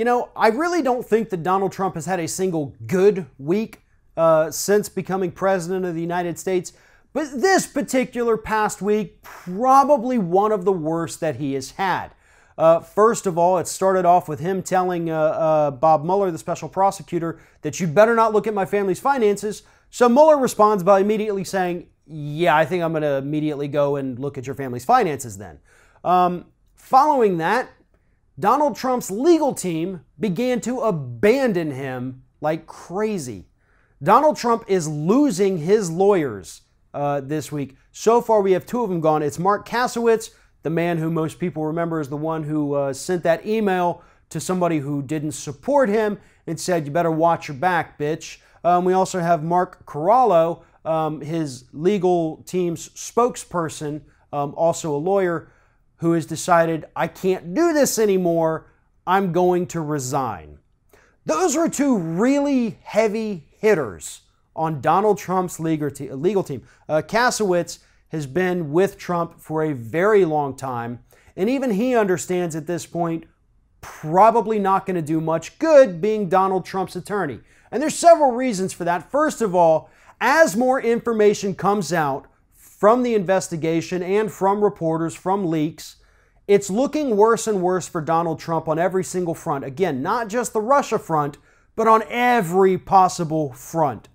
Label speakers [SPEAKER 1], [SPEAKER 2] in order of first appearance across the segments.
[SPEAKER 1] You know, I really don't think that Donald Trump has had a single good week since becoming president of the United States. But this particular past week, probably one of the worst that he has had. First of all, it started off with him telling Bob Mueller, the special prosecutor, that you'd better not look at my family's finances. So Mueller responds by immediately saying, yeah, I think I'm going to immediately go and look at your family's finances then. Following that, Donald Trump's legal team began to abandon him like crazy. Donald Trump is losing his lawyers this week. So far, we have two of them gone. It's Mark Kasowitz, the man who most people remember as the one who sent that email to somebody who didn't support him and said, you better watch your back, bitch. We also have Mark Corallo, his legal team's spokesperson, also a lawyer, who has decided, I can't do this anymore, I'm going to resign. Those were two really heavy hitters on Donald Trump's legal team. Kasowitz has been with Trump for a very long time, and even he understands at this point, probably not going to do much good being Donald Trump's attorney. And there's several reasons for that. First of all, as more information comes out from the investigation and from reporters, from leaks, it's looking worse and worse for Donald Trump on every single front. Again, not just the Russia front, but on every possible front.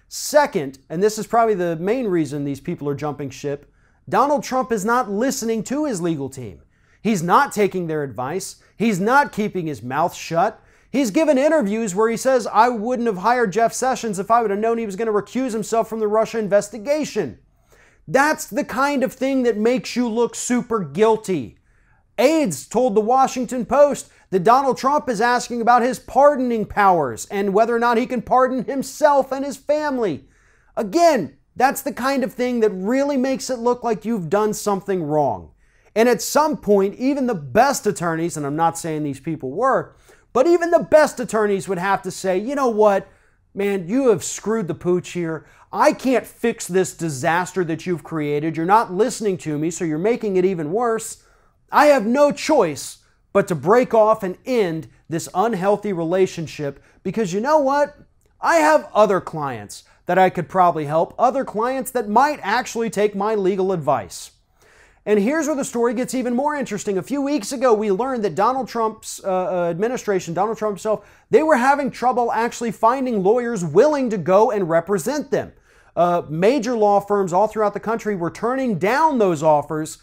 [SPEAKER 1] Second, and this is probably the main reason these people are jumping ship, Donald Trump is not listening to his legal team. He's not taking their advice. He's not keeping his mouth shut. He's given interviews where he says, I wouldn't have hired Jeff Sessions if I would have known he was going to recuse himself from the Russia investigation. That's the kind of thing that makes you look super guilty. Aides told the Washington Post that Donald Trump is asking about his pardoning powers and whether or not he can pardon himself and his family. Again, that's the kind of thing that really makes it look like you've done something wrong. And at some point, even the best attorneys, and I'm not saying these people were, but even the best attorneys would have to say, you know what, man, you have screwed the pooch here. I can't fix this disaster that you've created. You're not listening to me, so you're making it even worse. I have no choice but to break off and end this unhealthy relationship because you know what? I have other clients that I could probably help, other clients that might actually take my legal advice. And here's where the story gets even more interesting. A few weeks ago, we learned that Donald Trump's administration, Donald Trump himself, they were having trouble actually finding lawyers willing to go and represent them. Major law firms all throughout the country were turning down those offers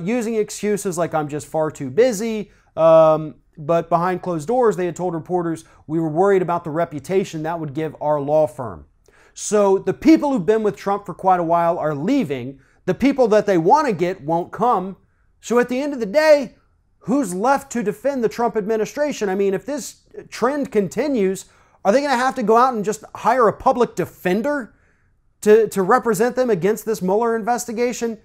[SPEAKER 1] using excuses like I'm just far too busy. But behind closed doors, they had told reporters we were worried about the reputation that would give our law firm. So the people who've been with Trump for quite a while are leaving. The people that they want to get won't come. So at the end of the day, who's left to defend the Trump administration? I mean, if this trend continues, are they going to have to go out and just hire a public defender to represent them against this Mueller investigation?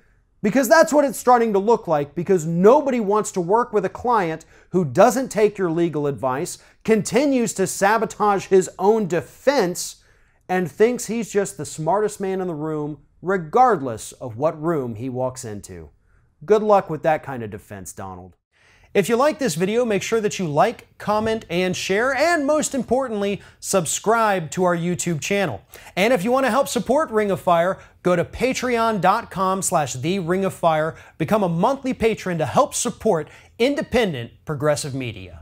[SPEAKER 1] Because that's what it's starting to look like, because nobody wants to work with a client who doesn't take your legal advice, continues to sabotage his own defense, and thinks he's just the smartest man in the room, regardless of what room he walks into. Good luck with that kind of defense, Donald. If you like this video, make sure that you like, comment, and share, and most importantly, subscribe to our YouTube channel. And if you want to help support Ring of Fire, go to patreon.com/TheRingOfFire, become a monthly patron to help support independent progressive media.